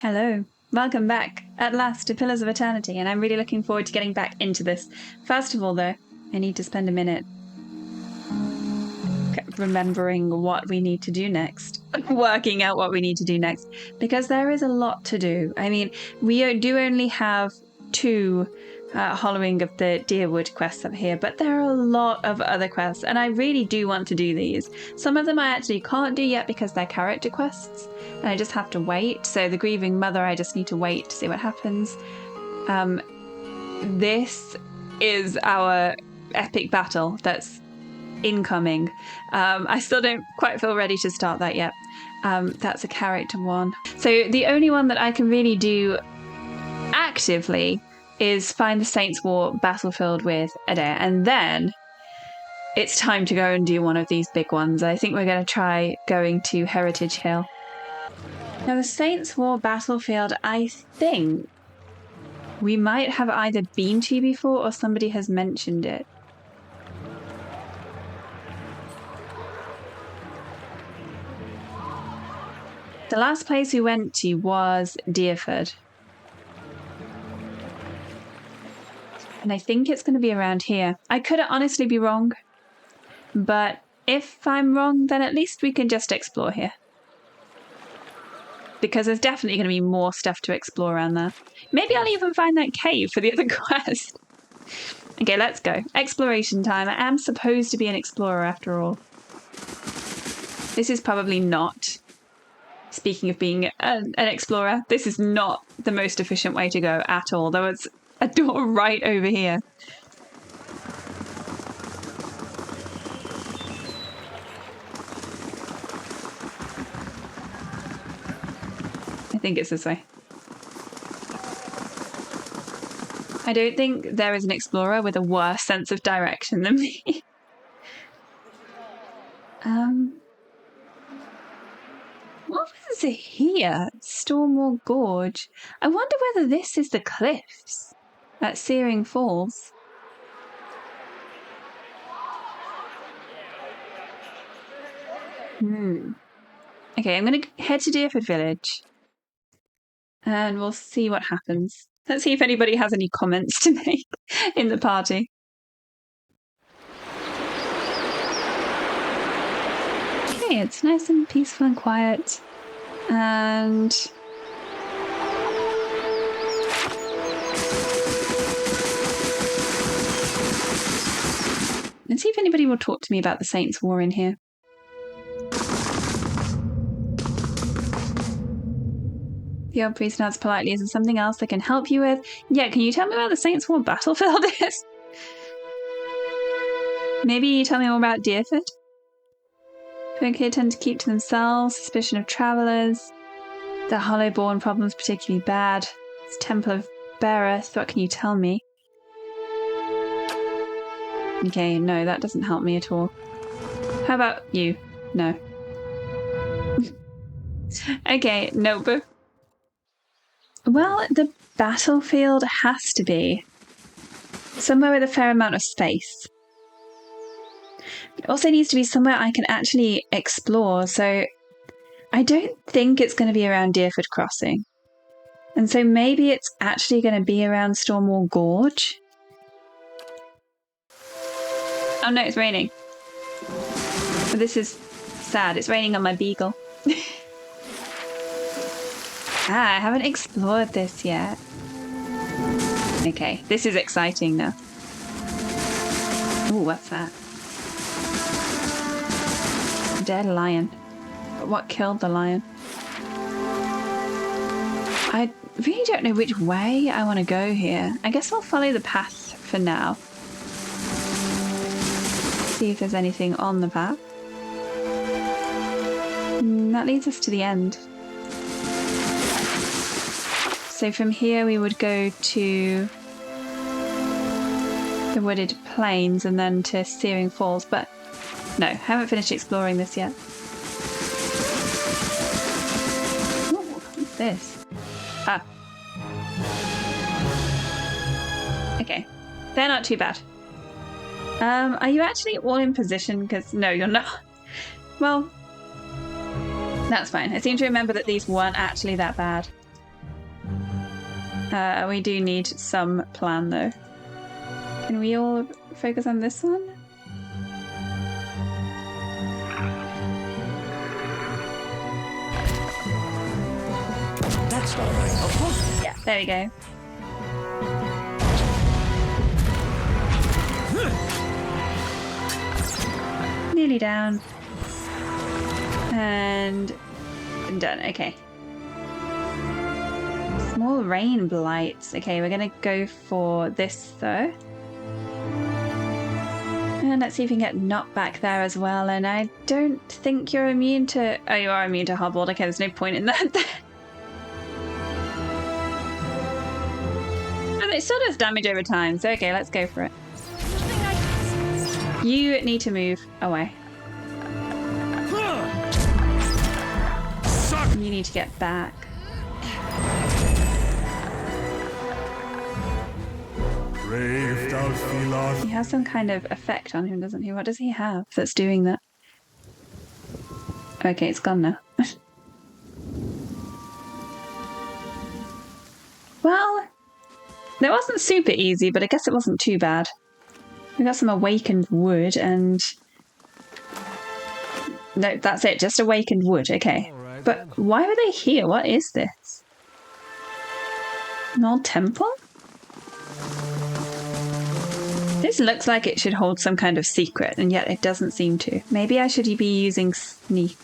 Hello, welcome back at last to Pillars of Eternity, and I'm really looking forward to getting back into this. First of all, though, I need to spend a minute remembering what we need to do next, working out what we need to do next, because there is a lot to do. I mean, we do only have two hollowing of the Deerwood quests up here, but there are a lot of other quests, and I really do want to do these. Some of them I actually can't do yet because they're character quests, and I just have to wait. So the Grieving Mother, I just need to wait to see what happens. This is our epic battle that's incoming. I still don't quite feel ready to start that yet. That's a character one. So the only one that I can really do actively is find the Saints' War battlefield with Adair, and then it's time to go and do one of these big ones. I think we're going to try going to Heritage Hill. Now the Saints' War battlefield, I think we might have either been to before or somebody has mentioned it. The last place we went to was Deerford. And I think it's going to be around here. I could honestly be wrong, but if I'm wrong, then at least we can just explore here. Because there's definitely going to be more stuff to explore around there. Maybe I'll even find that cave for the other quest. Okay, let's go. Exploration time. I am supposed to be an explorer after all. This is probably not, speaking of being an explorer, this is not the most efficient way to go at all, though it's a door right over here. I think it's this way. I don't think there is an explorer with a worse sense of direction than me. What is it here? Stormwall Gorge. I wonder whether this is the cliffs at Searing Falls. Okay, I'm going to head to Deerford Village and we'll see what happens. Let's see if anybody has any comments to make in the party. Okay, it's nice and peaceful and quiet. And let's see if anybody will talk to me about the Saints' War in here. The old priest nods politely. Is there something else I can help you with? Yeah, can you tell me where the Saints' War battlefield is? Maybe you tell me more about Deerford? Folk here tend to keep to themselves, suspicion of travellers. The Hollowborn problem's particularly bad. It's Temple of Bereth. What can you tell me? Okay, no, that doesn't help me at all. How about you? No. Okay, nope. Well, the battlefield has to be somewhere with a fair amount of space. It also needs to be somewhere I can actually explore, so I don't think it's going to be around Deerford Crossing. And so maybe it's actually going to be around Stormwall Gorge. Oh no, it's raining. But this is sad. It's raining on my beagle. I haven't explored this yet. Okay, this is exciting now. Ooh, what's that? A dead lion. But what killed the lion? I really don't know which way I want to go here. I guess I'll follow the path for now. See if there's anything on the path. That leads us to the end. So from here we would go to the wooded plains and then to Searing Falls, but no, haven't finished exploring this yet. Ooh, what's this? Ah. Okay, they're not too bad. Are you actually all in position? Because no, you're not. Well, that's fine. I seem to remember that these weren't actually that bad. We do need some plan, though. Can we all focus on this one? That's all right. Of course. Yeah, there we go. Nearly down. And done. Okay. Small rain blights. Okay, we're gonna go for this though. And let's see if we can get knocked back there as well. And I don't think you're immune to... Oh, you are immune to Hobbled. Okay, there's no point in that. And it still does damage over time, so okay, let's go for it. You need to move away. You need to get back. He has some kind of effect on him, doesn't he? What does he have that's doing that? Okay, it's gone now. Well, it wasn't super easy, but I guess it wasn't too bad. We got some awakened wood and... No, that's it, just awakened wood, okay. Right, but why were they here? What is this? An old temple? This looks like it should hold some kind of secret, and yet it doesn't seem to. Maybe I should be using sneak.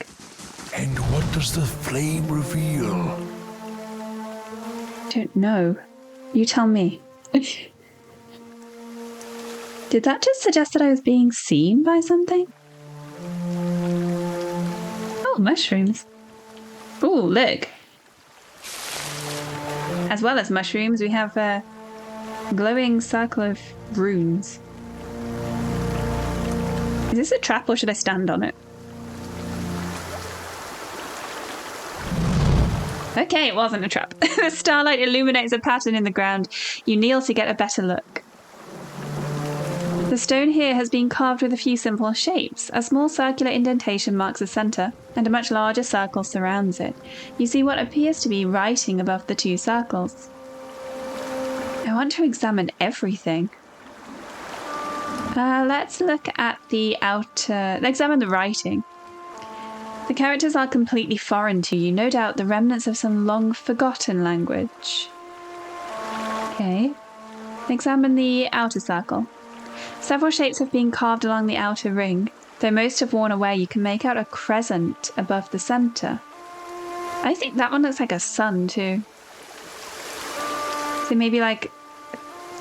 And what does the flame reveal? Don't know. You tell me. Did that just suggest that I was being seen by something? Oh, mushrooms. Oh, look. As well as mushrooms, we have a glowing circle of runes. Is this a trap or should I stand on it? Okay, it wasn't a trap. The starlight illuminates a pattern in the ground. You kneel to get a better look. The stone here has been carved with a few simple shapes. A small circular indentation marks the centre, and a much larger circle surrounds it. You see what appears to be writing above the two circles. I want to examine everything. Let's look at the outer... Examine the writing. The characters are completely foreign to you, no doubt the remnants of some long-forgotten language. Okay. Examine the outer circle. Several shapes have been carved along the outer ring. Though most have worn away, you can make out a crescent above the centre. I think that one looks like a sun too. So maybe like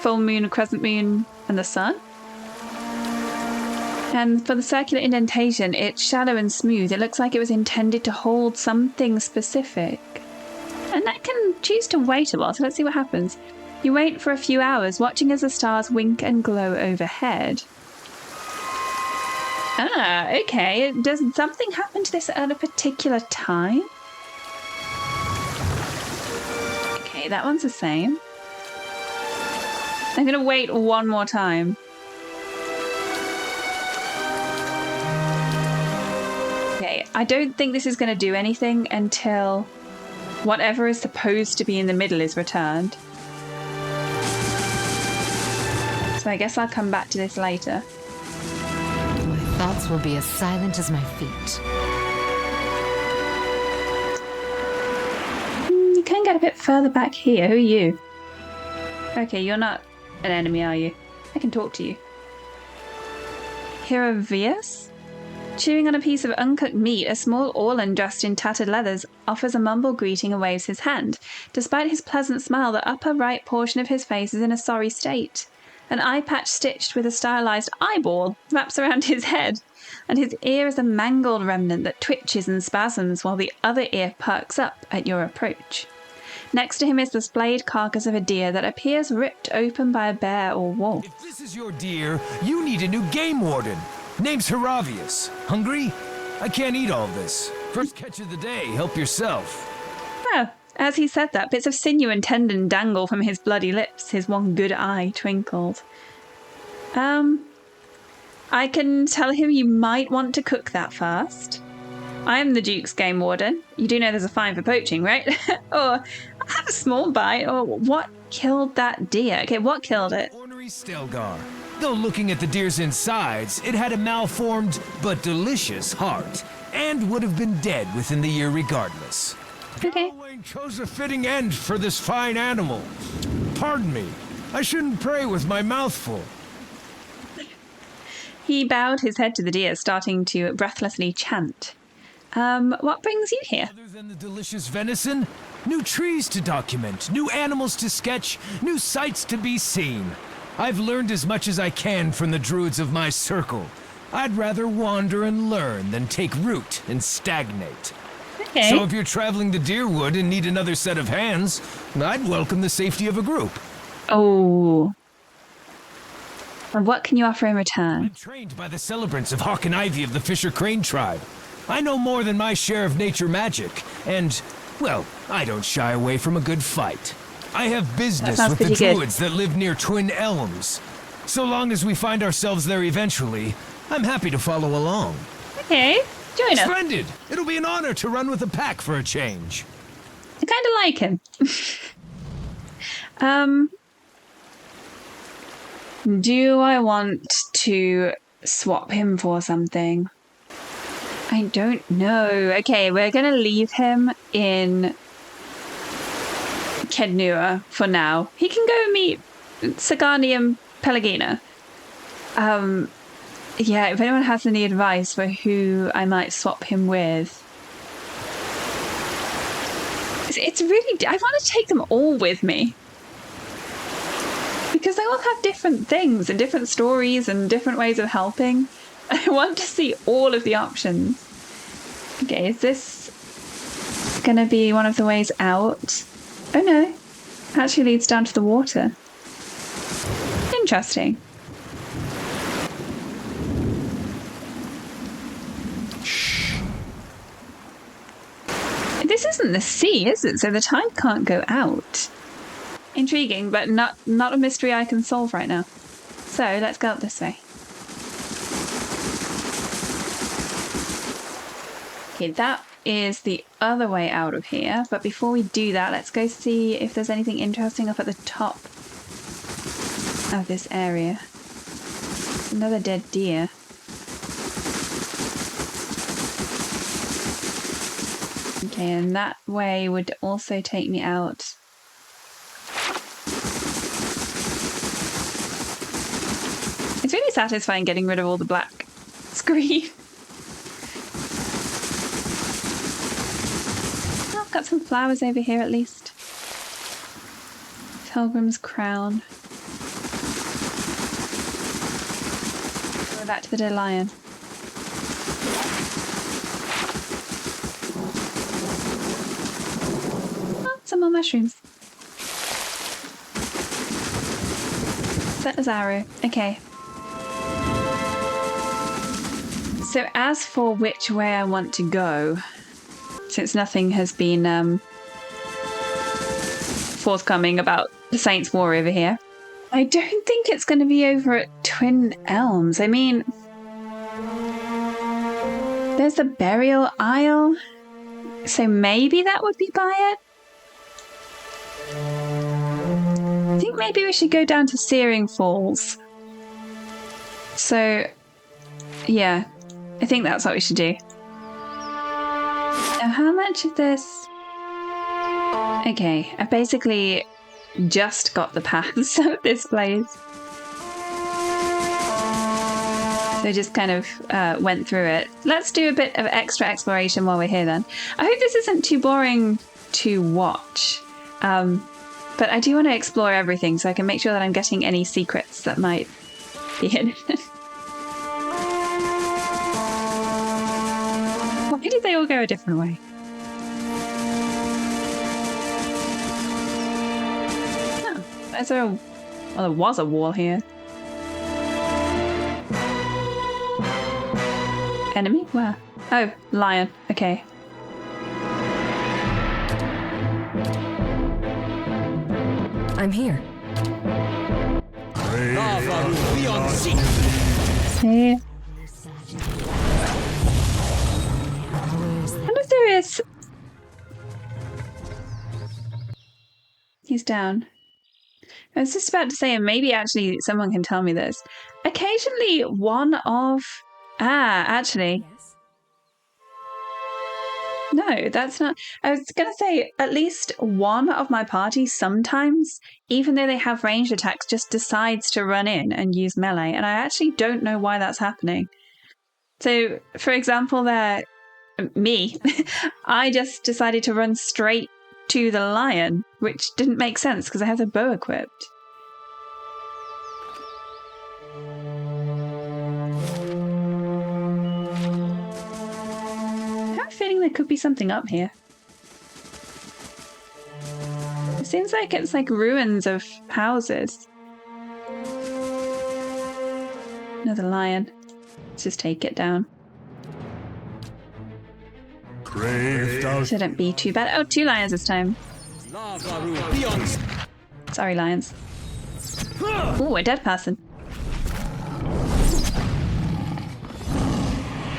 full moon, crescent moon, and the sun? And for the circular indentation, it's shallow and smooth. It looks like it was intended to hold something specific. And I can choose to wait a while, so let's see what happens. You wait for a few hours, watching as the stars wink and glow overhead. Ah, okay. Does something happen to this at a particular time? Okay, that one's the same. I'm going to wait one more time. Okay, I don't think this is going to do anything until whatever is supposed to be in the middle is returned. So I guess I'll come back to this later. My thoughts will be as silent as my feet. You can get a bit further back here. Who are you? Okay, you're not an enemy, are you? I can talk to you. Hierovius? Chewing on a piece of uncooked meat, a small Orlan dressed in tattered leathers offers a mumbled greeting and waves his hand. Despite his pleasant smile, the upper right portion of his face is in a sorry state. An eye patch stitched with a stylized eyeball wraps around his head, and his ear is a mangled remnant that twitches and spasms while the other ear perks up at your approach. Next to him is the splayed carcass of a deer that appears ripped open by a bear or wolf. If this is your deer, you need a new game warden. Name's Heravius. Hungry? I can't eat all this. First catch of the day, help yourself. Oh, as he said that, bits of sinew and tendon dangle from his bloody lips. His one good eye twinkled. I can tell him you might want to cook that first. I'm the Duke's game warden. You do know there's a fine for poaching, right? Or I'll have a small bite. Or what killed that deer? Okay, what killed it? Ornery Stelgar. Though looking at the deer's insides, it had a malformed but delicious heart, and would have been dead within the year regardless. Okay. Galloway chose a fitting end for this fine animal. Pardon me, I shouldn't pray with my mouth full. He bowed his head to the deer, starting to breathlessly chant. What brings you here? Other than the delicious venison, new trees to document, new animals to sketch, new sights to be seen. I've learned as much as I can from the druids of my circle. I'd rather wander and learn than take root and stagnate. Okay. So if you're traveling to Deerwood and need another set of hands, I'd welcome the safety of a group. Oh. And what can you offer in return? I'm trained by the celebrants of Hawk and Ivy of the Fisher Crane tribe. I know more than my share of nature magic, and, well, I don't shy away from a good fight. I have business with the druids that live near Twin Elms. So long as we find ourselves there eventually, I'm happy to follow along. Okay, join us. Splendid! It'll be an honor to run with the pack for a change. I kind of like him. Do I want to swap him for something? I don't know. Okay, we're going to leave him in Kednua for now. He can go meet Sagani and Pelagina. Yeah, if anyone has any advice for who I might swap him with. It's really... I want to take them all with me. Because they all have different things and different stories and different ways of helping. I want to see all of the options. Okay, is this going to be one of the ways out? Oh no, actually leads down to the water. Interesting. Shh. This isn't the sea, is it? So the tide can't go out. Intriguing, but not a mystery I can solve right now. So let's go up this way. Okay, that is the other way out of here. But before we do that, let's go see if there's anything interesting up at the top of this area. Another dead deer. Okay, and that way would also take me out. It's really satisfying getting rid of all the black screen. Oh, I've got some flowers over here at least. Pilgrim's crown. Go back to the dead lion. Oh, some more mushrooms. Settler's arrow. Okay. So as for which way I want to go, since nothing has been forthcoming about the Saints' War over here, I don't think it's going to be over at Twin Elms. I mean, there's the Burial Isle, so maybe that would be by it. I think maybe we should go down to Searing Falls. So, yeah. I think that's what we should do. Now, how much of this... Okay, I basically just got the paths of this place. So just kind of went through it. Let's do a bit of extra exploration while we're here then. I hope this isn't too boring to watch. But I do want to explore everything so I can make sure that I'm getting any secrets that might be hidden. Why did they all go a different way? Oh, well, there was a wall here. Enemy? Where? Oh, lion. Okay. I'm here. Here. this? He's down. I was just about to say, and maybe actually someone can tell me this. Occasionally one of... actually... No, that's not... I was going to say, at least one of my party sometimes, even though they have ranged attacks, just decides to run in and use melee. And I actually don't know why that's happening. So, for example, me, I just decided to run straight to the lion, which didn't make sense because I have the bow equipped. I have a feeling there could be something up here. It seems like it's like ruins of houses. Another lion. Let's just take it down. Shouldn't be too bad. Oh, 2 lions this time. Sorry, lions. Ooh, a dead person.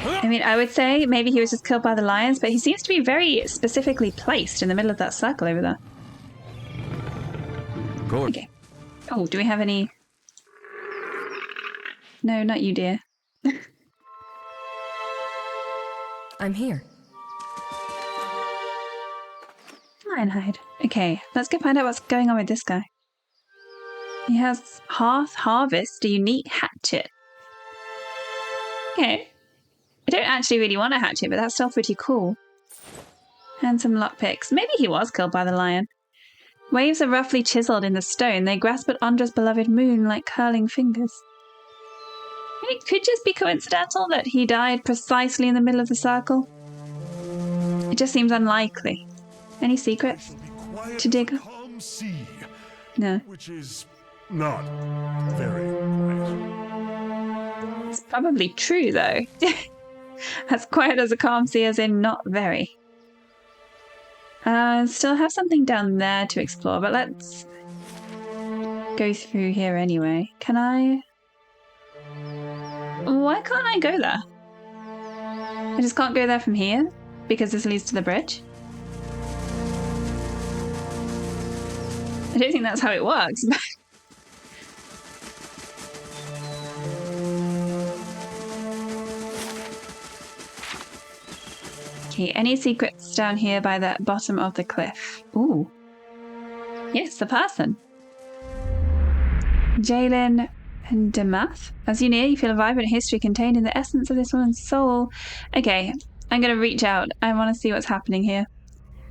I mean, I would say maybe he was just killed by the lions, but he seems to be very specifically placed in the middle of that circle over there. Good. Okay. Oh, do we have any... No, not you, dear. I'm here. Lionhide. Okay, let's go find out what's going on with this guy. He has Hearth Harvest, a unique hatchet. Okay. I don't actually really want a hatchet, but that's still pretty cool. And some lockpicks. Maybe he was killed by the lion. Waves are roughly chiseled in the stone. They grasp at Andra's beloved moon like curling fingers. It could just be coincidental that he died precisely in the middle of the circle. It just seems unlikely. Any secrets to dig? No. Which is not very quiet. It's probably true, though. As quiet as a calm sea, as in not very. Still have something down there to explore, but let's go through here anyway. Can I? Why can't I go there? I just can't go there from here because this leads to the bridge. I don't think that's how it works. Okay, any secrets down here by the bottom of the cliff? Ooh. Yes, the person. Jalen and Demath. As you near, you feel a vibrant history contained in the essence of this woman's soul. Okay, I'm going to reach out. I want to see what's happening here.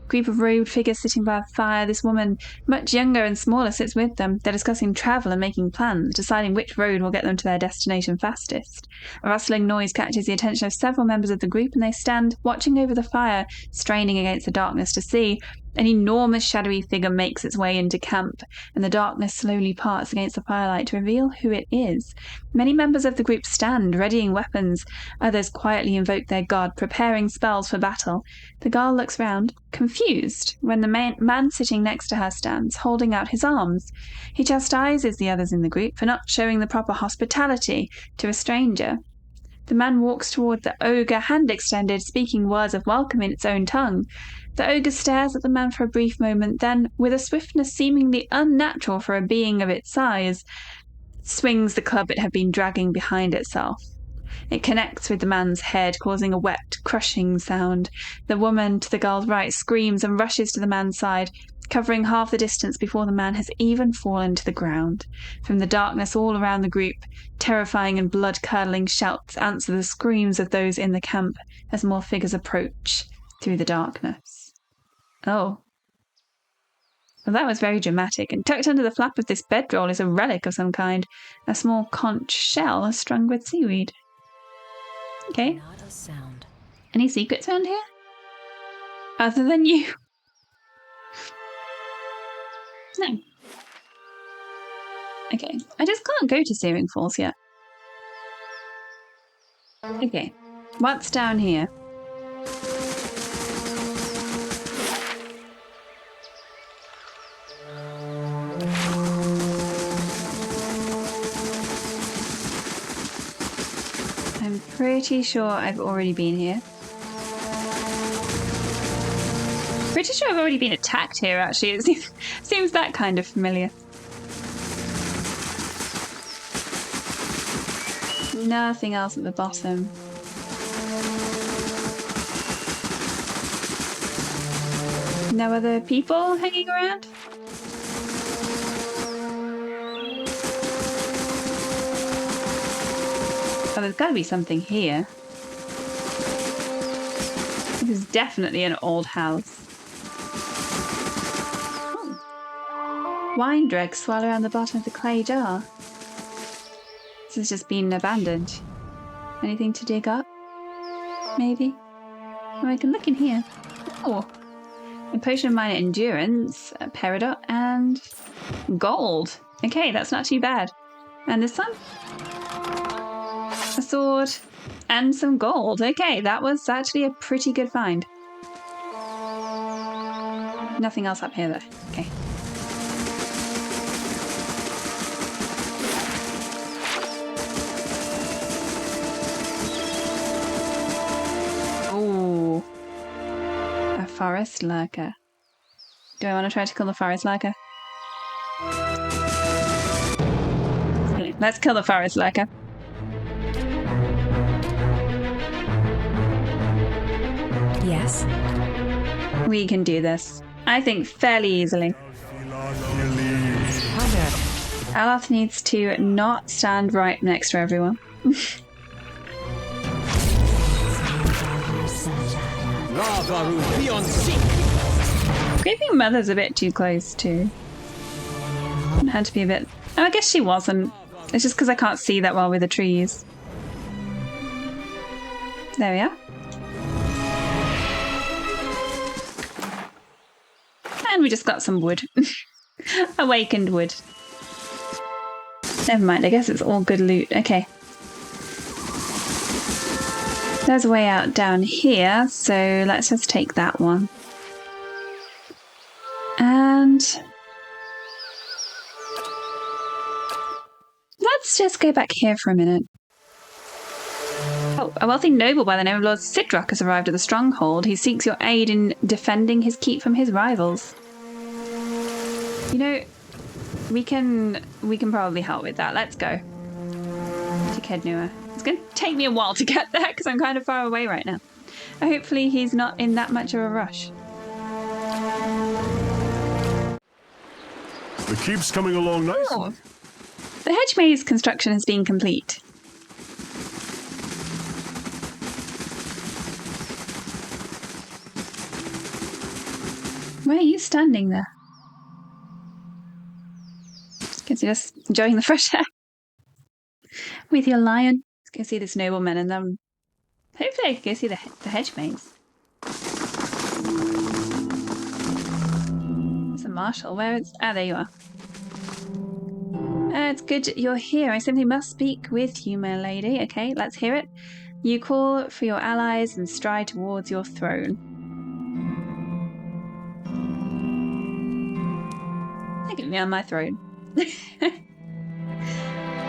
Group of robed figures sitting by a fire. This woman, much younger and smaller, sits with them. They're discussing travel and making plans, deciding which road will get them to their destination fastest. A rustling noise catches the attention of several members of the group, and they stand watching over the fire, straining against the darkness to see. An enormous shadowy figure makes its way into camp, and the darkness slowly parts against the firelight to reveal who it is. Many members of the group stand, readying weapons. Others quietly invoke their god, preparing spells for battle. The girl looks round, confused, when the man sitting next to her stands, holding out his arms. He chastises the others in the group for not showing the proper hospitality to a stranger. The man walks toward the ogre, hand extended, speaking words of welcome in its own tongue. The ogre stares at the man for a brief moment, then, with a swiftness seemingly unnatural for a being of its size, swings the club it had been dragging behind itself. It connects with the man's head, causing a wet, crushing sound. The woman, to the girl's right, screams and rushes to the man's side, covering half the distance before the man has even fallen to the ground. From the darkness all around the group, terrifying and blood-curdling shouts answer the screams of those in the camp as more figures approach through the darkness. Oh. Well, that was very dramatic, and tucked under the flap of this bedroll is a relic of some kind, a small conch shell strung with seaweed. Okay. Not a sound. Any secrets around here? Other than you? No. Okay, I just can't go to Searing Falls yet. Okay, what's down here? I'm pretty sure I've already been here. Pretty sure I've already been attacked here, actually. It seems that kind of familiar. Nothing else at the bottom. No other people hanging around? Oh, there's got to be something here. This is definitely an old house. Oh. Wine dregs swirl around the bottom of the clay jar. This has just been abandoned. Anything to dig up? Maybe? Oh, I can look in here. Oh. A potion of minor endurance, a peridot, and gold. Okay, that's not too bad. And this one? A sword and some gold. Okay, that was actually a pretty good find. Nothing else up here though. Okay. Oh. A forest lurker. Do I want to try to kill the forest lurker? Let's kill the forest lurker. Yes. We can do this. I think fairly easily. Aloth needs to not stand right next to everyone. Creeping Mother's a bit too close too. Had to be a bit... Oh, I guess she wasn't. It's just because I can't see that well with the trees. There we are. And we just got some wood. Awakened wood. Never mind, I guess it's all good loot. Okay. There's a way out down here, so let's just take that one. And let's just go back here for a minute. Oh, a wealthy noble by the name of Lord Sidrock has arrived at the stronghold. He seeks your aid in defending his keep from his rivals. You know, we can probably help with that. Let's go to Kednua. It's going to take me a while to get there because I'm kind of far away right now. Hopefully he's not in that much of a rush. The keep's coming along nicely. Oh. The hedge maze construction has been complete. Why are you standing there? Because you're just enjoying the fresh air with your lion. Let's go see this nobleman and then hopefully I can go see the hedge maze. There's a marshal. Where is... Ah, there you are. It's good you're here. I simply must speak with you, my lady. Okay, let's hear it. You call for your allies and stride towards your throne. Look at me on my throne.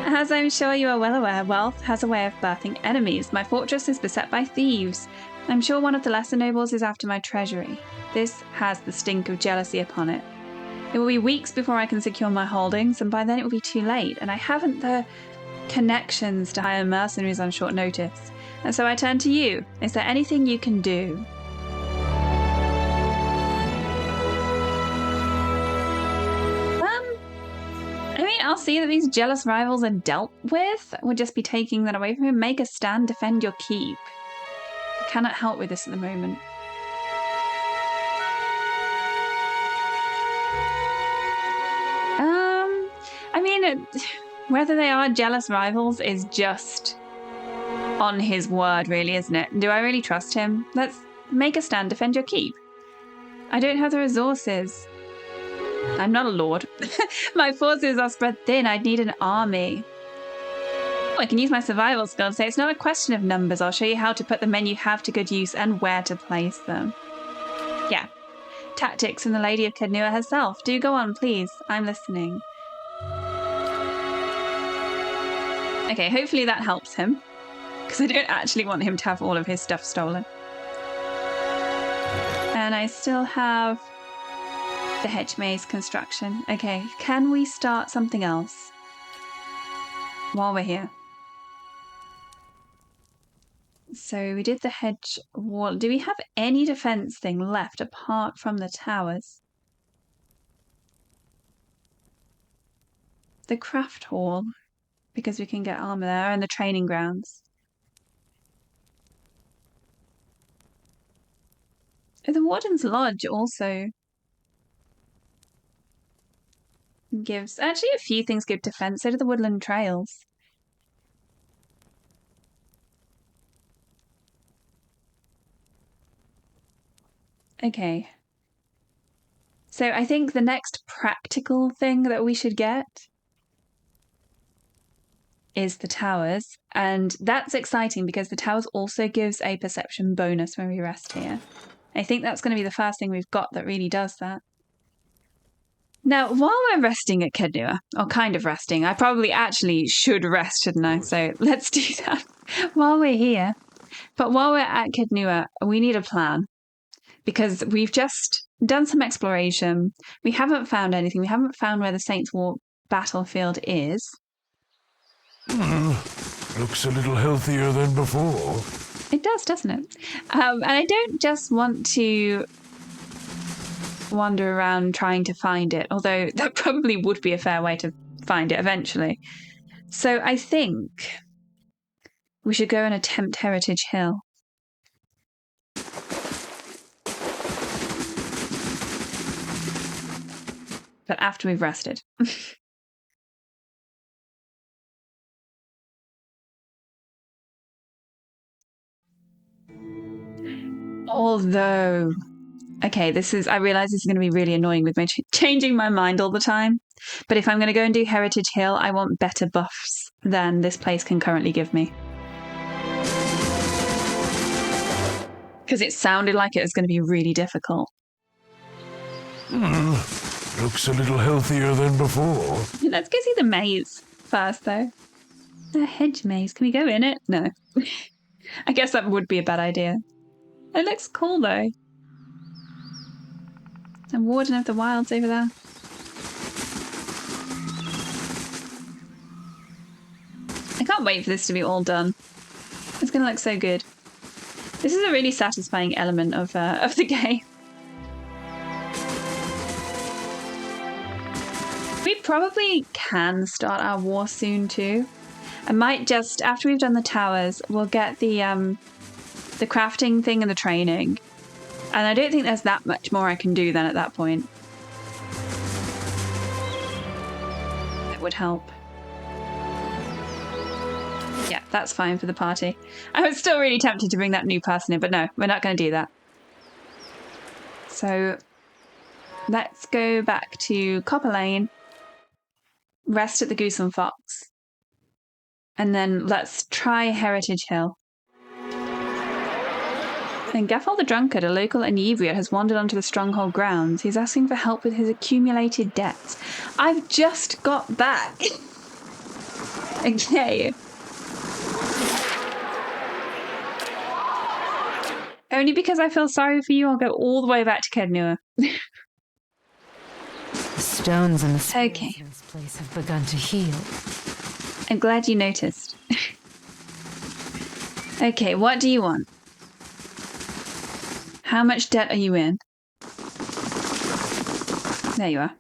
As I'm sure you are well aware, wealth has a way of birthing enemies. My fortress is beset by thieves. I'm sure one of the lesser nobles is after my treasury. This has the stink of jealousy upon it. It will be weeks before I can secure my holdings, and by then it will be too late, and I haven't the connections to hire mercenaries on short notice. And so I turn to you. Is there anything you can do? I'll see that these jealous rivals are dealt with. We'll just be taking that away from him. Make a stand, defend your keep. I cannot help with this at the moment. I mean, whether they are jealous rivals is just on his word, really, isn't it? Do I really trust him? Let's make a stand, defend your keep. I don't have the resources. I'm not a lord. My forces are spread thin. I'd need an army. Oh, I can use my survival skill to say it's not a question of numbers. I'll show you how to put the men you have to good use and where to place them. Yeah. Tactics from the Lady of Kednua herself. Do go on, please. I'm listening. Okay, hopefully that helps him. Because I don't actually want him to have all of his stuff stolen. And I still have the hedge maze construction. Okay, can we start something else while we're here? So we did the hedge wall. Do we have any defense thing left apart from the towers? The craft hall, because we can get armor there, and the training grounds. Oh, the Warden's Lodge also gives... Actually, a few things give defense. So do the Woodland Trails. Okay. So I think the next practical thing that we should get is the towers. And that's exciting because the towers also gives a perception bonus when we rest here. I think that's going to be the first thing we've got that really does that. Now, while we're resting at Kednua, or kind of resting, I probably actually should rest, shouldn't I? So let's do that while we're here. But while we're at Kednua, we need a plan. Because we've just done some exploration. We haven't found anything. We haven't found where the Saints' War battlefield is. Looks a little healthier than before. It does, doesn't it? And I don't just want to wander around trying to find it, although that probably would be a fair way to find it eventually. So I think we should go and attempt Heritage Hill. But after we've rested. Although, okay, I realize this is going to be really annoying with me changing my mind all the time. But if I'm going to go and do Heritage Hill, I want better buffs than this place can currently give me. Because it sounded like it was going to be really difficult. Looks a little healthier than before. Let's go see the maze first, though. The hedge maze. Can we go in it? No. I guess that would be a bad idea. It looks cool, though. And Warden of the Wilds over there. I can't wait for this to be all done. It's going to look so good. This is a really satisfying element of the game. We probably can start our war soon too. I might just, after we've done the towers, we'll get the crafting thing and the training. And I don't think there's that much more I can do then at that point. That would help. Yeah, that's fine for the party. I was still really tempted to bring that new person in, but no, we're not going to do that. So let's go back to Copper Lane. Rest at the Goose and Fox. And then let's try Heritage Hill. And Gaffal the Drunkard, a local inebriate, has wandered onto the stronghold grounds. He's asking for help with his accumulated debts. I've just got back. Okay. Only because I feel sorry for you, I'll go all the way back to Kednua. The stones in the spirits Okay. in this place have begun to heal. I'm glad you noticed. Okay, what do you want? How much debt are you in? There you are.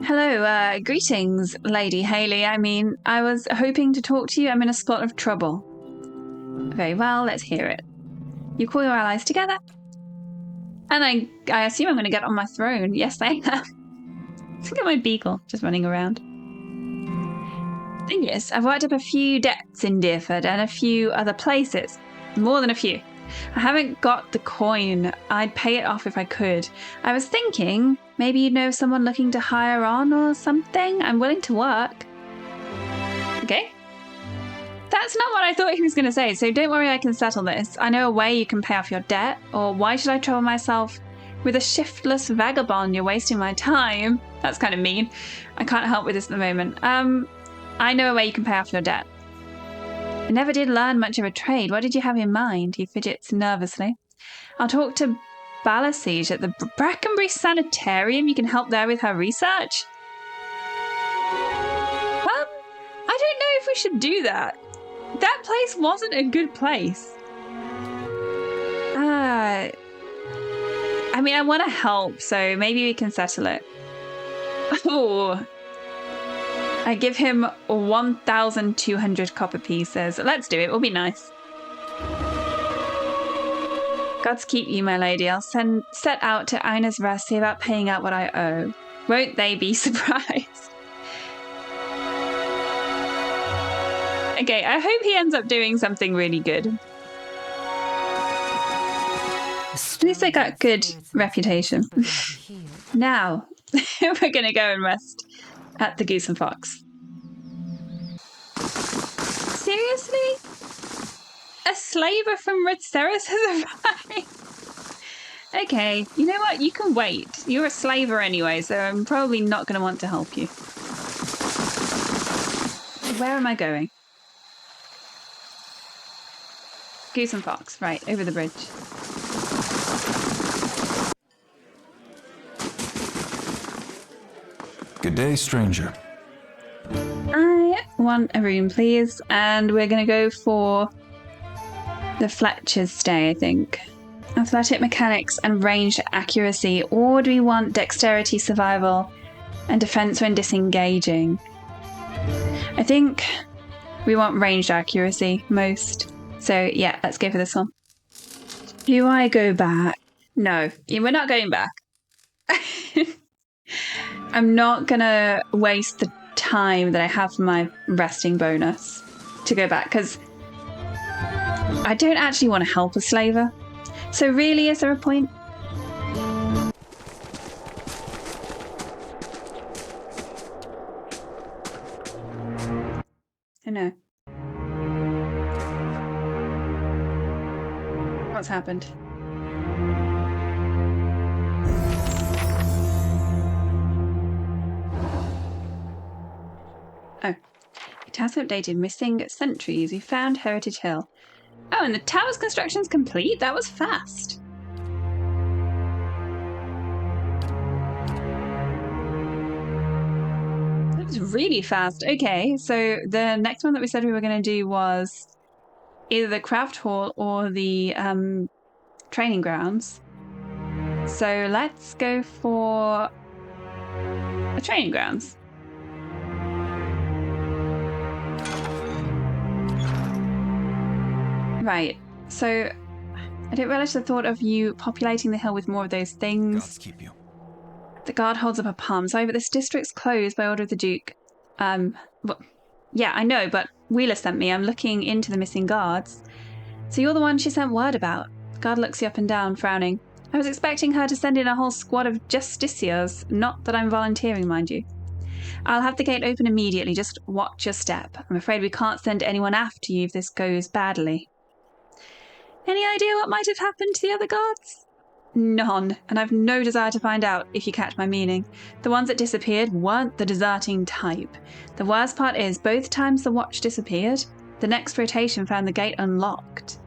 Hello, greetings, Lady Haley. I was hoping to talk to you. I'm in a spot of trouble. Very well, let's hear it. You call your allies together. And I assume I'm going to get on my throne. Yes, I am. Look at my beagle just running around. Thing is, I've worked up a few debts in Deerford and a few other places. More than a few. I haven't got the coin. I'd pay it off if I could. I was thinking maybe you'd know someone looking to hire on or something. I'm willing to work. Okay. That's not what I thought he was going to say, so don't worry, I can settle this. I know a way you can pay off your debt, or why should I trouble myself with a shiftless vagabond? You're wasting my time. That's kind of mean. I can't help with this at the moment. I know a way you can pay off your debt. I never did learn much of a trade. What did you have in mind? He fidgets nervously. I'll talk to Bala Siege at the Brackenbury Sanitarium. You can help there with her research. I don't know if we should do that. That place wasn't a good place. I mean, I want to help, so maybe we can settle it. Oh, I give him 1,200 copper pieces. Let's do it. It'll be nice. Gods keep you, my lady. I'll set out to Ina's Rest, see about paying out what I owe. Won't they be surprised? Okay, I hope he ends up doing something really good. At least I got good reputation. Now, we're going to go and rest at the Goose and Fox. Seriously? A slaver from Redceris has arrived? Okay, you know what? You can wait. You're a slaver anyway, so I'm probably not going to want to help you. Where am I going? Goose and Fox, right, over the bridge. Good day, stranger. I want a room, please, and we're going to go for the Fletcher's stay, I think. Athletic mechanics and range accuracy, or do we want dexterity, survival, and defense when disengaging? I think we want ranged accuracy most. So yeah, let's go for this one. Do I go back? No, we're not going back. I'm not gonna waste the time that I have for my resting bonus to go back, because I don't actually want to help a slaver. So really, is there a point? I know. What's happened? Oh. It has updated missing sentries. We found Heritage Hill. Oh, and the tower's construction's complete? That was fast. That was really fast. Okay, so the next one that we said we were going to do was either the craft hall or the training grounds. So let's go for the training grounds. Right, so I didn't relish the thought of you populating the hill with more of those things. Gods keep you. The guard holds up a palm. Sorry, but this district's closed by order of the Duke. Well, yeah, I know, but Wheeler sent me. I'm looking into the missing guards. So you're the one she sent word about. The guard looks you up and down, frowning. I was expecting her to send in a whole squad of justiciars. Not that I'm volunteering, mind you. I'll have the gate open immediately. Just watch your step. I'm afraid we can't send anyone after you if this goes badly. Any idea what might have happened to the other guards? None, and I've no desire to find out, if you catch my meaning. The ones that disappeared weren't the deserting type. The worst part is, both times the watch disappeared, the next rotation found the gate unlocked.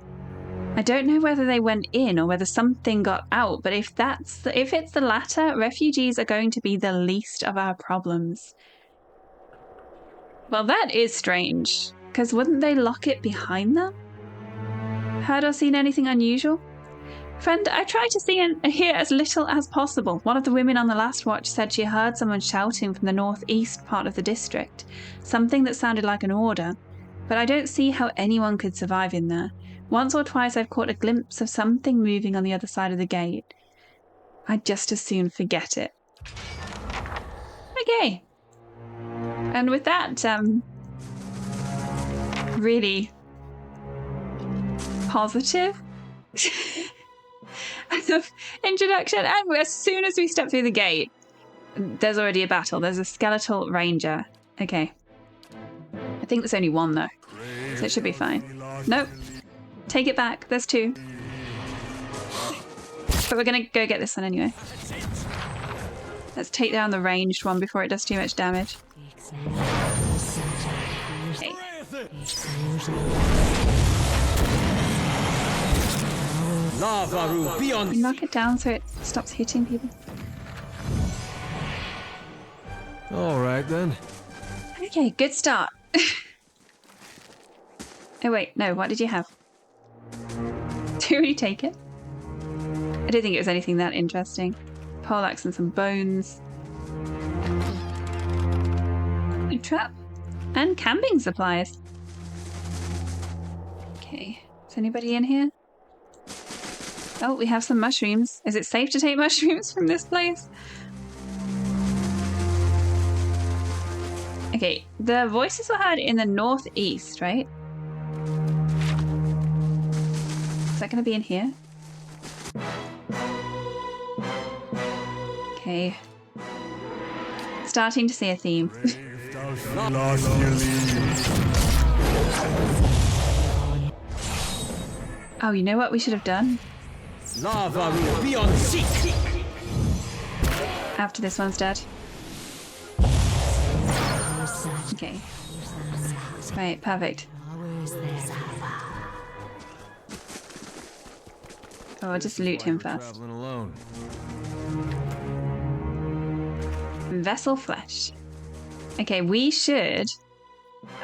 I don't know whether they went in or whether something got out, but if it's the latter, refugees are going to be the least of our problems. Well, that is strange, because wouldn't they lock it behind them? Heard or seen anything unusual? Friend, I try to see and hear as little as possible. One of the women on the last watch said she heard someone shouting from the northeast part of the district, something that sounded like an order, but I don't see how anyone could survive in there. Once or twice I've caught a glimpse of something moving on the other side of the gate. I'd just as soon forget it. Okay. And with that, really positive introduction, and as soon as we step through the gate, there's already a battle. There's a skeletal ranger. Okay. I think there's only one though, so it should be fine. Nope. Take it back. There's two. But we're gonna go get this one anyway. Let's take down the ranged one before it does too much damage. Okay. You knock it down so it stops hitting people. All right, then. Okay, good start. Oh, wait, no, what did you have? Did you already take it? I don't think it was anything that interesting. Poleaxe and some bones. A trap. And camping supplies. Okay, is anybody in here? Oh, we have some mushrooms. Is it safe to take mushrooms from this place? Okay, the voices were heard in the northeast, right? Is that going to be in here? Okay. Starting to see a theme. Oh, you know what we should have done? After this one's dead. Okay. Right, perfect. Oh, I'll just loot him first. Alone. Vessel flesh. Okay, we should...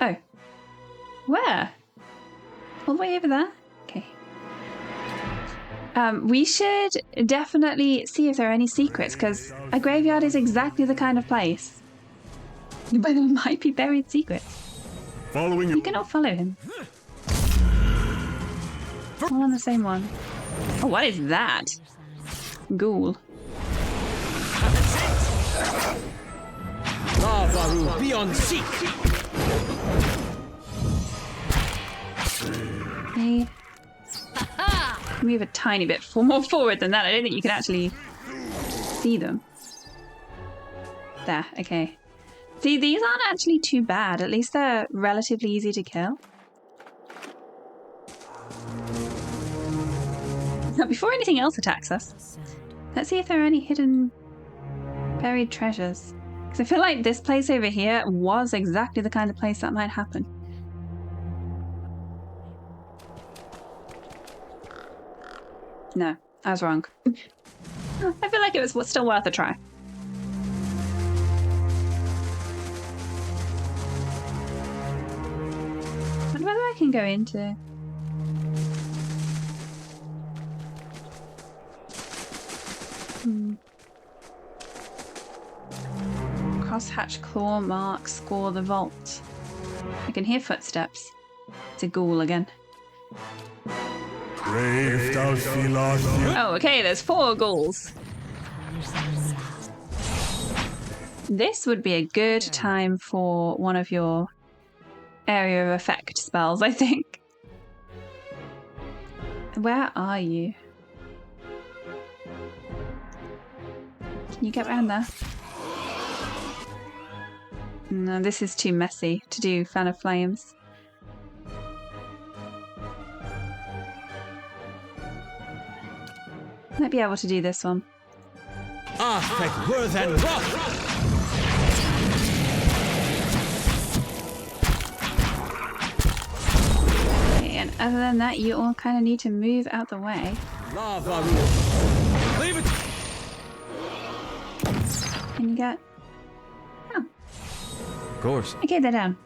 Oh. Where? All the way over there? Okay. We should definitely see if there are any secrets, because a graveyard is exactly the kind of place where there might be buried secrets. Following You cannot follow him. All on the same one. Oh, what is that? Ghoul. Okay. Move a tiny bit more forward than that. I don't think you can actually see them. There, okay. See, these aren't actually too bad. At least they're relatively easy to kill. Now, before anything else attacks us, let's see if there are any hidden buried treasures. Because I feel like this place over here was exactly the kind of place that might happen. No, I was wrong. I feel like it was still worth a try. I wonder whether I can go into... Crosshatch claw mark score the vault. I can hear footsteps. It's a ghoul again. Oh, okay, there's 4 ghouls. This would be a good time for one of your area of effect spells, I think. Where are you? Can you get around there? No, this is too messy to do Fan of Flames. Might be able to do this one. Okay, and other than that, you all kind of need to move out the way. Leave it. Can you get... Oh, Of course. okay, they're down.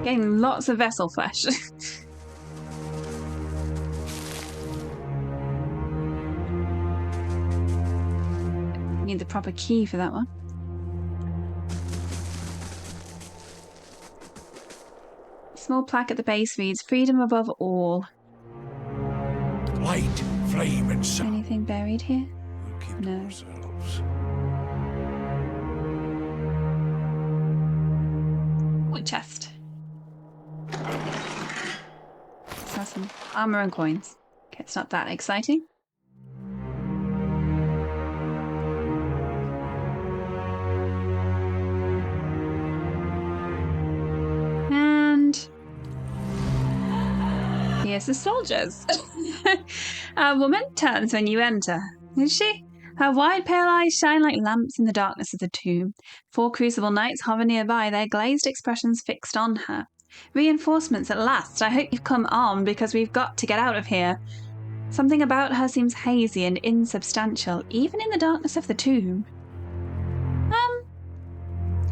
Getting lots of vessel flesh. Need the proper key for that one. Small plaque at the base reads, "Freedom above all." light, flame, and sound. Anything buried here? We'll keep No. to ourselves. Wood chest. Let's have some armor and coins. Okay, it's not that exciting. And here's the soldiers. A woman turns when you enter. Is she? Her wide pale eyes shine like lamps in the darkness of the tomb. 4 crucible knights hover nearby, their glazed expressions fixed on her. Reinforcements at last. I hope you've come armed because we've got to get out of here. Something about her seems hazy and insubstantial, even in the darkness of the tomb.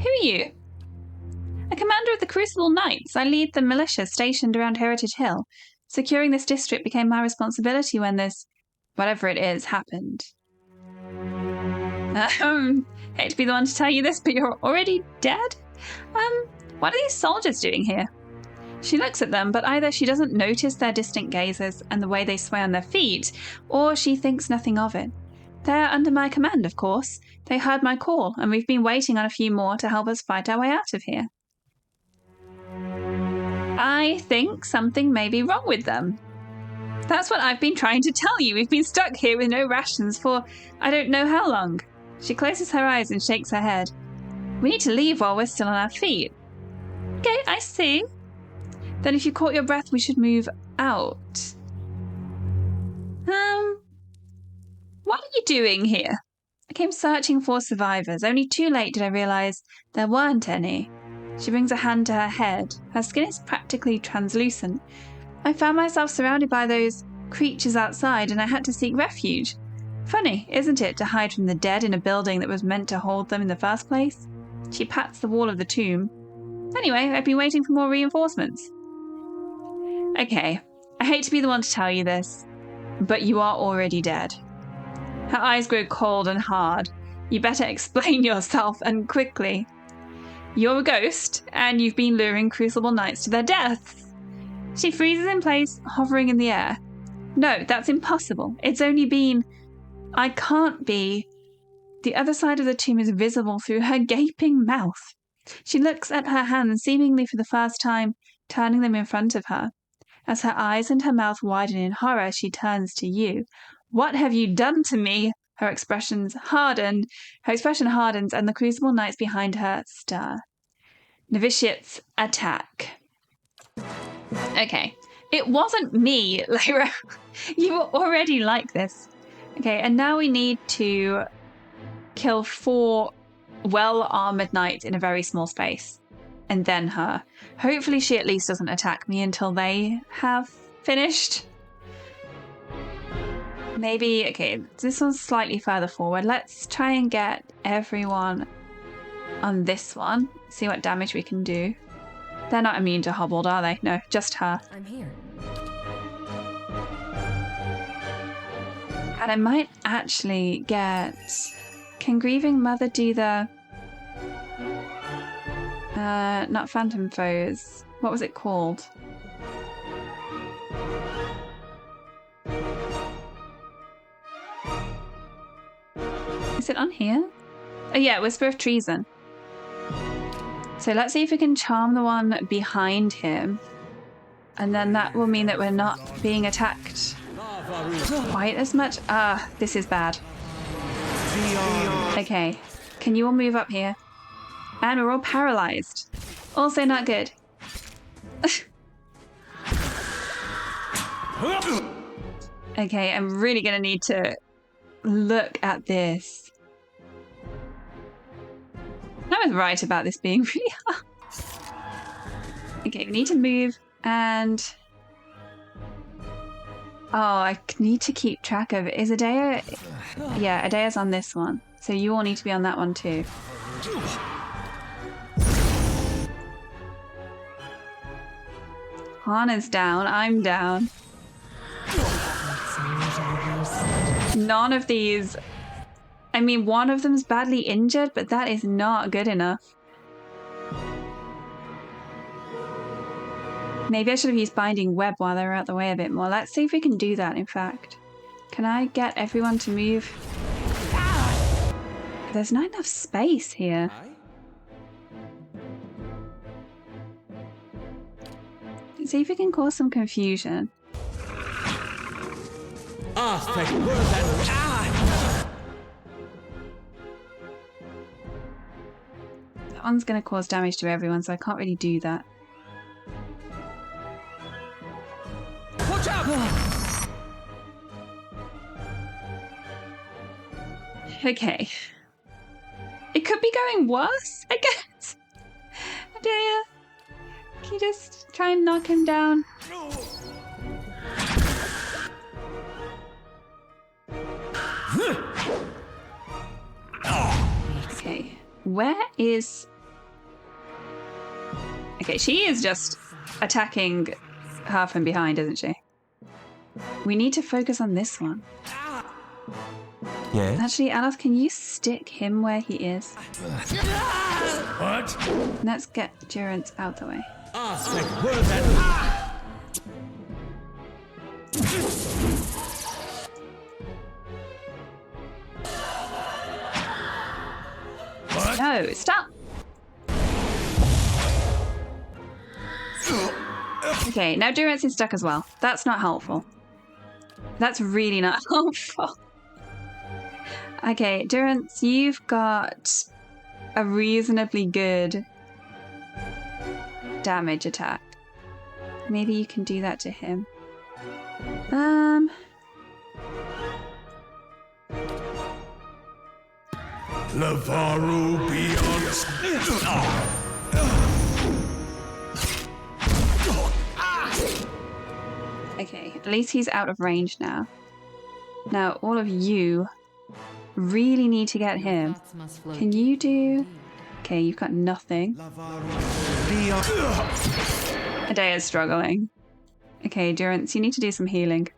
Who are you? A commander of the Crucible Knights. I lead the militia stationed around Heritage Hill. Securing this district became my responsibility when this, whatever it is, happened. Hate to be the one to tell you this, but you're already dead? What are these soldiers doing here? She looks at them, but either she doesn't notice their distant gazes and the way they sway on their feet, or she thinks nothing of it. They're under my command, of course. They heard my call, and we've been waiting on a few more to help us fight our way out of here. I think something may be wrong with them. That's what I've been trying to tell you. We've been stuck here with no rations for I don't know how long. She closes her eyes and shakes her head. We need to leave while we're still on our feet. Okay, I see. Then if you caught your breath, we should move out. What are you doing here? I came searching for survivors. Only too late did I realize there weren't any. She brings a hand to her head. Her skin is practically translucent. I found myself surrounded by those creatures outside and I had to seek refuge. Funny, isn't it, to hide from the dead in a building that was meant to hold them in the first place? She pats the wall of the tomb. Anyway, I've been waiting for more reinforcements. Okay, I hate to be the one to tell you this, but you are already dead. Her eyes grow cold and hard. You better explain yourself, and quickly. You're a ghost, and you've been luring Crucible Knights to their deaths. She freezes in place, hovering in the air. No, that's impossible. It's only been... I can't be... The other side of the tomb is visible through her gaping mouth. She looks at her hands, seemingly for the first time, turning them in front of her. As her eyes and her mouth widen in horror, she turns to you. What have you done to me? Her expression hardens, and the Crucible Knights behind her stir. Novitiates attack. Okay. It wasn't me, Lyra. You were already like this. Okay, and now we need to kill 4 well-armored knights in a very small space. And then her. Hopefully she at least doesn't attack me until they have finished. Maybe, okay, this one's slightly further forward. Let's try and get everyone on this one. See what damage we can do. They're not immune to hobbled, are they? No, just her. I'm here. And I might actually get... Can Grieving Mother do the... not Phantom Foes. What was it called? Is it on here? Oh yeah, Whisper of Treason. So let's see if we can charm the one behind him. And then that will mean that we're not being attacked quite as much. This is bad. Okay, can you all move up here? And we're all paralyzed. Also not good. Okay, I'm really gonna need to look at this. I was right about this being really hard. Okay, we need to move and... Oh, I need to keep track of it. Is Adea... Yeah, Adea's on this one. So you all need to be on that one too. Hana's down, I'm down. None of these... I mean, one of them's badly injured, but that is not good enough. Maybe I should have used Binding Web while they were out the way a bit more. Let's see if we can do that, in fact. Can I get everyone to move? There's not enough space here. Let's see if we can cause some confusion. That one's going to cause damage to everyone, so I can't really do that. Watch out! Okay. It could be going worse, I guess. Adea, Can you just try and knock him down? Okay, where is... Okay, she is just attacking her from behind, isn't she? We need to focus on this one. Yes? Actually, Alice, can you stick him where he is? What? Let's get Durance out the way. No, stop! Okay, now Durance is stuck as well. That's not helpful. That's really not helpful. Okay, Durance, you've got a reasonably good damage attack. Maybe you can do that to him. Lavaru beyond. Okay, at least he's out of range now. Now, all of you really need to get him. Can you do... Okay, you've got nothing. Adea's struggling. Okay, Durance, you need to do some healing.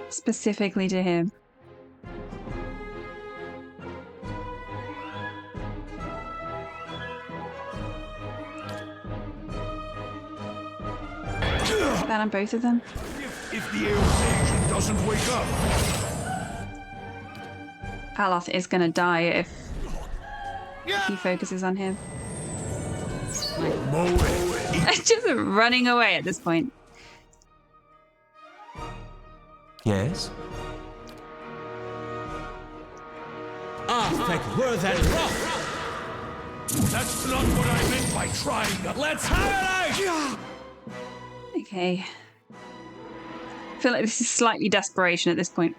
Specifically to him. That on both of them? If the Earth doesn't wake up. Aloth is gonna die if he focuses on him. Just running away at this point. Yes? Where that rough? That's not what I meant by trying. Let's have it out! Okay. I feel like this is slightly desperation at this point.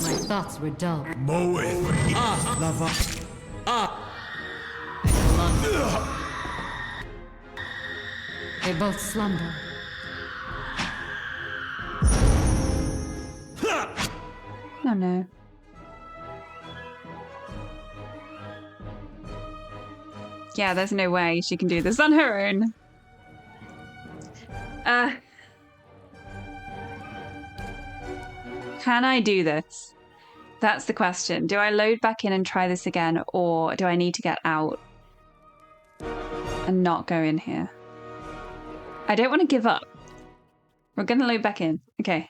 My thoughts were dull. They both slumber. Oh no. Yeah, there's no way she can do this on her own. Can I do this? That's the question. Do I load back in and try this again, or do I need to get out and not go in here? I don't want to give up. We're going to load back in. Okay.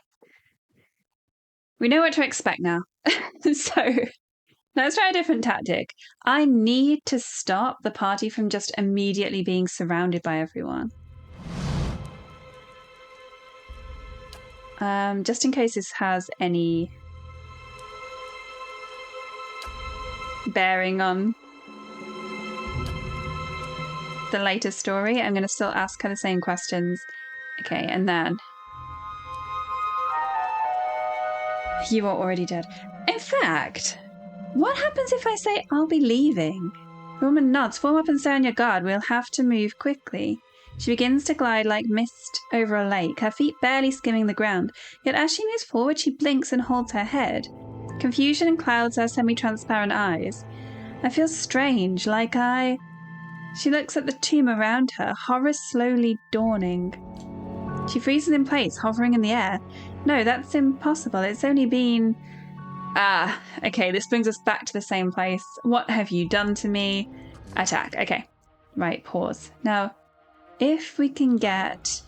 We know what to expect now. So let's try a different tactic. I need to stop the party from just immediately being surrounded by everyone. Just in case this has any bearing on the later story, I'm going to still ask her the same questions. Okay, and then... You are already dead. In fact, what happens if I say I'll be leaving? The woman nods. Form up and stay on your guard. We'll have to move quickly. She begins to glide like mist over a lake, her feet barely skimming the ground. Yet as she moves forward, she blinks and holds her head. Confusion clouds her semi-transparent eyes. I feel strange, like I... She looks at the tomb around her, horror slowly dawning. She freezes in place, hovering in the air. No, that's impossible. It's only been... okay, this brings us back to the same place. What have you done to me? Attack. Okay. Right, pause. Now, if we can get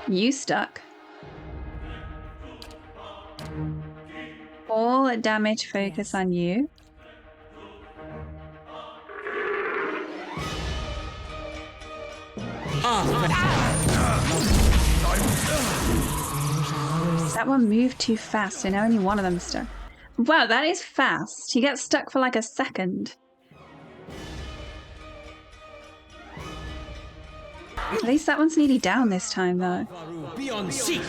you stuck, all damage focus on you. That one moved too fast, so now only one of them is stuck. Wow, that is fast. He gets stuck for like a second. At least that one's nearly down this time, though. Beyond seek.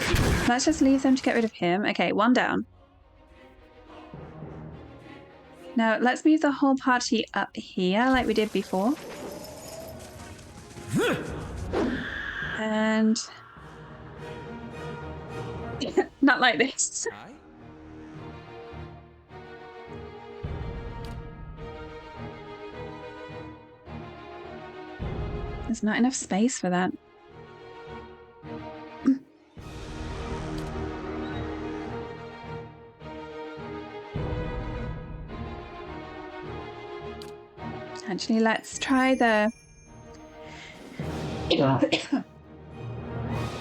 Let's just leave them to get rid of him. Okay, one down. Now, let's move the whole party up here like we did before. And... not like this. There's not enough space for that. Actually, let's try the...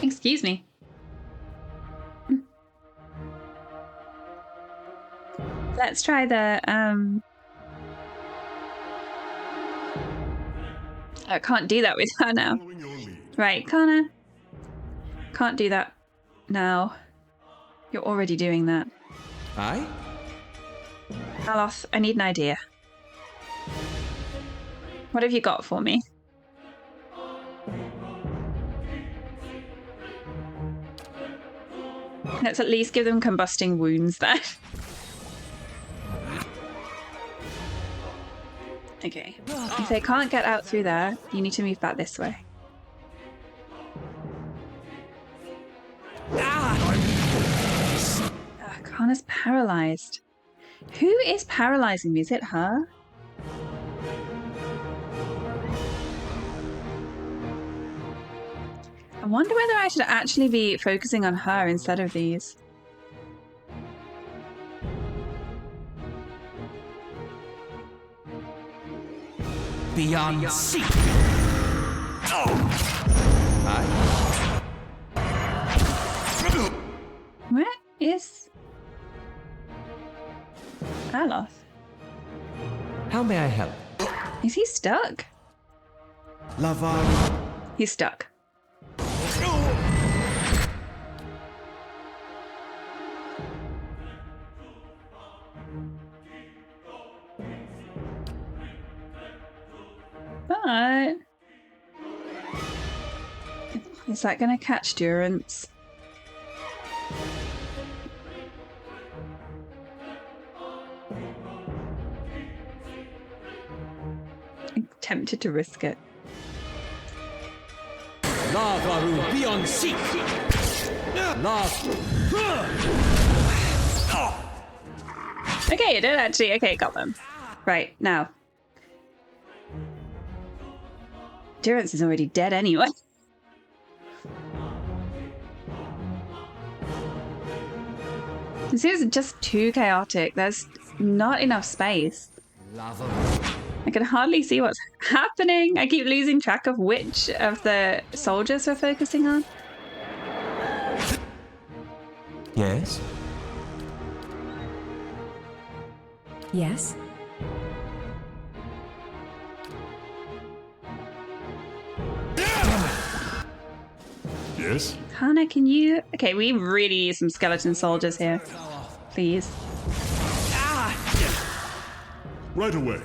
Excuse me. Let's try the... I can't do that with her now. Right, Kana. Can't do that now. You're already doing that. Aye? Aloth, I need an idea. What have you got for me? Let's at least give them combusting wounds there. Okay. If they can't get out through there, you need to move back this way. Kana's paralyzed. Who is paralyzing me? Is it her? I wonder whether I should actually be focusing on her instead of these. Beyond seek. Where is Aloth? How may I help? Is he stuck? Lava. He's stuck. But is that going to catch Durance? I'm tempted to risk it. Lava beyond seek. Okay, it did actually. Okay, got them. Right, now. Durance is already dead anyway. This is just too chaotic. There's not enough space. I can hardly see what's happening. I keep losing track of which of the soldiers we're focusing on. Yes? Yes? Yes? Kana, can you... Okay, we really need some skeleton soldiers here. Please. Right away.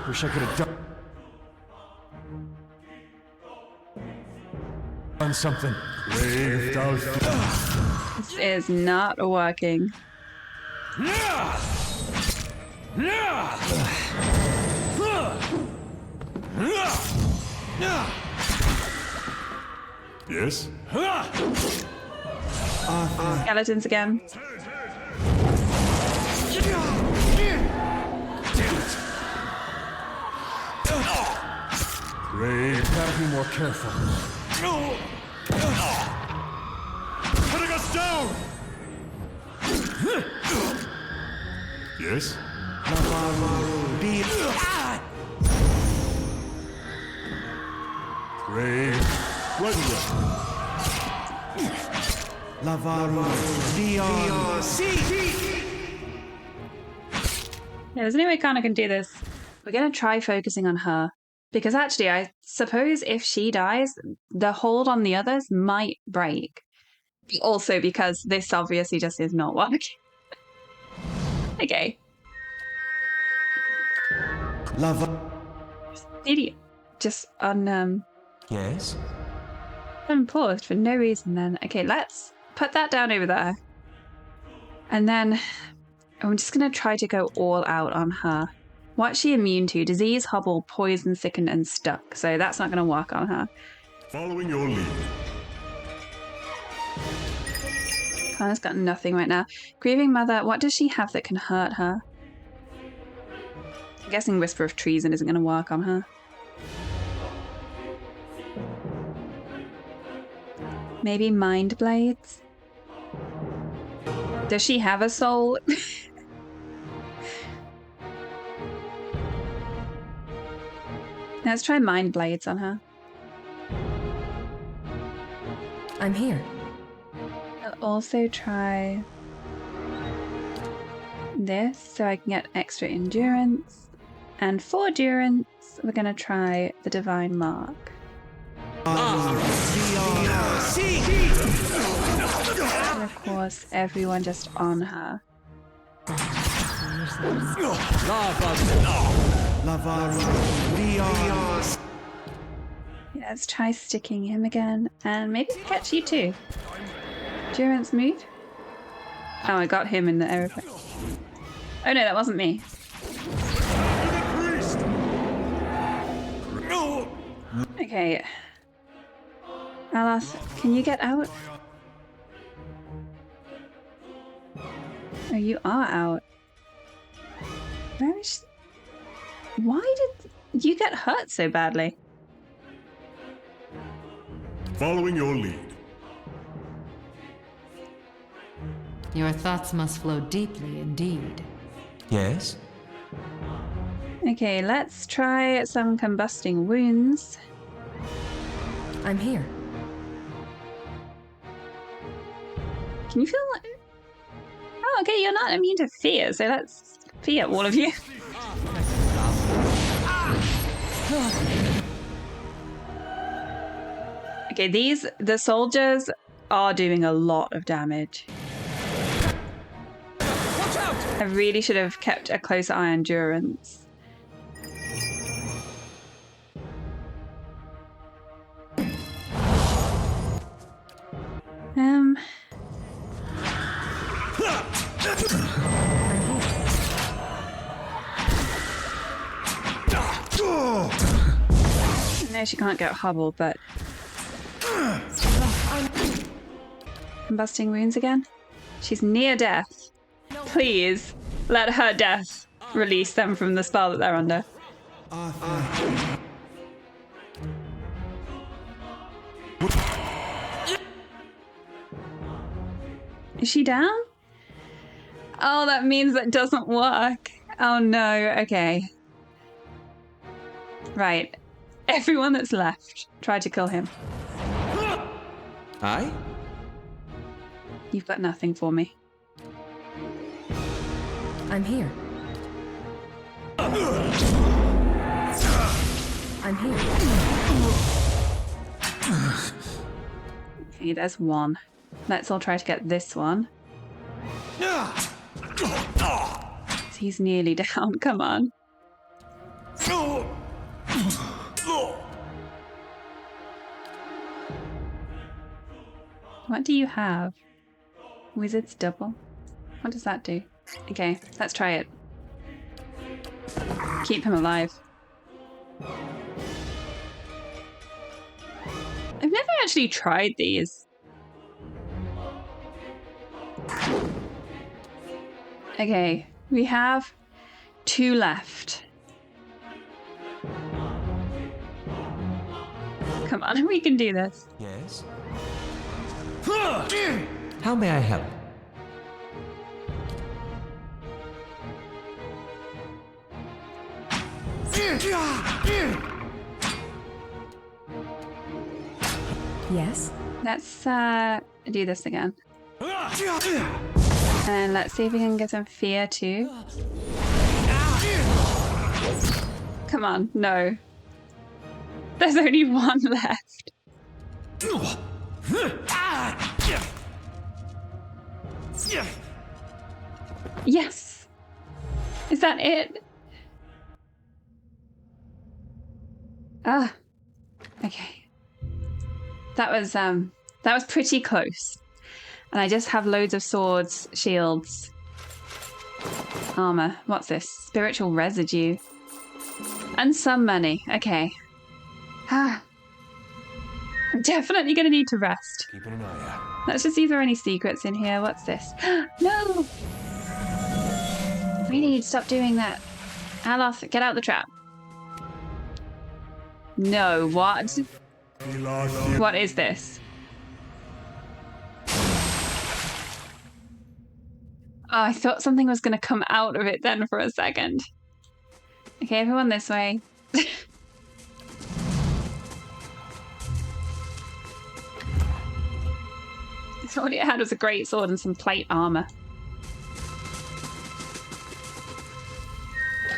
Wish I could have done something. This is not working. Yes? Skeletons again. Brave. Gotta be more careful. Putting us down! Yes? Brave. Right away. Lavaru Dion. Yeah, there's no way Kana can do this. We're going to try focusing on her. Because actually, I suppose if she dies, the hold on the others might break. Also because this obviously just is not working. Okay. Lava. Idiot. Just Yes? unpaused for no reason then. Okay, let's put that down over there. And then I'm just going to try to go all out on her. What's she immune to? Disease, hobble, poison, sicken, and stuck. So that's not going to work on her. Following your lead. Connor's got nothing right now. Grieving Mother, what does she have that can hurt her? I'm guessing Whisper of Treason isn't going to work on her. Maybe Mind Blades? Does she have a soul? Let's try Mind Blades on her. I'm here. I'll also try this so I can get extra endurance. And for endurance, we're going to try the Divine Mark. And of course, everyone just on her. Yeah, let's try sticking him again. And maybe catch you too. Endurance move. Oh, I got him in the aeroplane. Oh no, that wasn't me. Okay. Alas, can you get out? Oh, you are out. Where is she? Why did you get hurt so badly? Following your lead. Your thoughts must flow deeply indeed. Yes? Okay, let's try some combusting wounds. I'm here. Can you feel like... Oh, okay, you're not immune to fear, so let's fear all of you. Okay, the soldiers are doing a lot of damage. I really should have kept a closer eye on endurance. I know she can't get hobbled, but... Combusting wounds again? She's near death. Please, let her death release them from the spell that they're under. Is she down? Oh, that means that doesn't work. Oh no, okay. Right. Everyone that's left, try to kill him. I? You've got nothing for me. I'm here. I'm here. Okay, there's one. Let's all try to get this one. He's nearly down, come on. What do you have? Wizard's Double? What does that do? Okay, let's try it. Keep him alive. I've never actually tried these. Okay, we have 2 left. Come on, we can do this. Yes? How may I help? Yes? Let's do this again. And let's see if we can get some fear too. Come on, no. There's only one left. Yes! Is that it? Ah, okay. That was pretty close. And I just have loads of swords, shields, armor. What's this? Spiritual residue. And some money. Okay. Ah. I'm definitely going to need to rest. Keeping an eye out. Let's just see if there are any secrets in here. What's this? No! Really, stop doing that. Aloth, get out the trap. No, what? What is this? Oh, I thought something was going to come out of it then for a second. Okay, everyone this way. All it had was a great sword and some plate armor.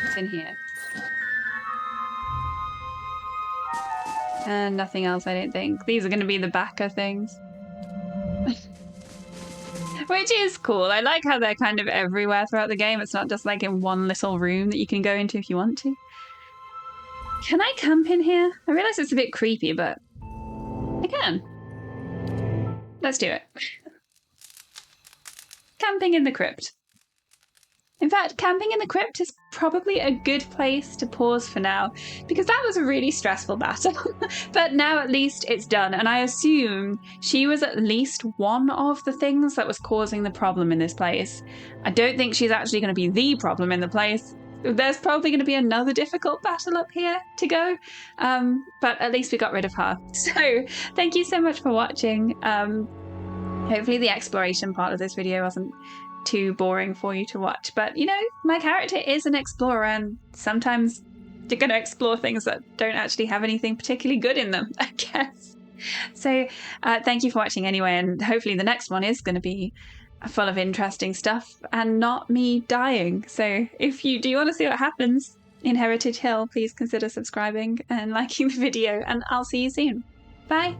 What's in here? And nothing else, I don't think. These are going to be the backer things. Which is cool. I like how they're kind of everywhere throughout the game. It's not just like in one little room that you can go into if you want to. Can I camp in here? I realise it's a bit creepy, but I can. Let's do it. Camping in the crypt. In fact, camping in the crypt is probably a good place to pause for now, because that was a really stressful battle. But now at least it's done, and I assume she was at least one of the things that was causing the problem in this place. I don't think she's actually going to be the problem in the place. There's probably going to be another difficult battle up here to go, but at least we got rid of her. So thank you so much for watching. Hopefully the exploration part of this video wasn't too boring for you to watch, but you know, my character is an explorer, and sometimes you're going to explore things that don't actually have anything particularly good in them, I guess. So thank you for watching anyway, and hopefully the next one is going to be full of interesting stuff and not me dying. So if you do want to see what happens in Heritage Hill, please consider subscribing and liking the video, and I'll see you soon. Bye!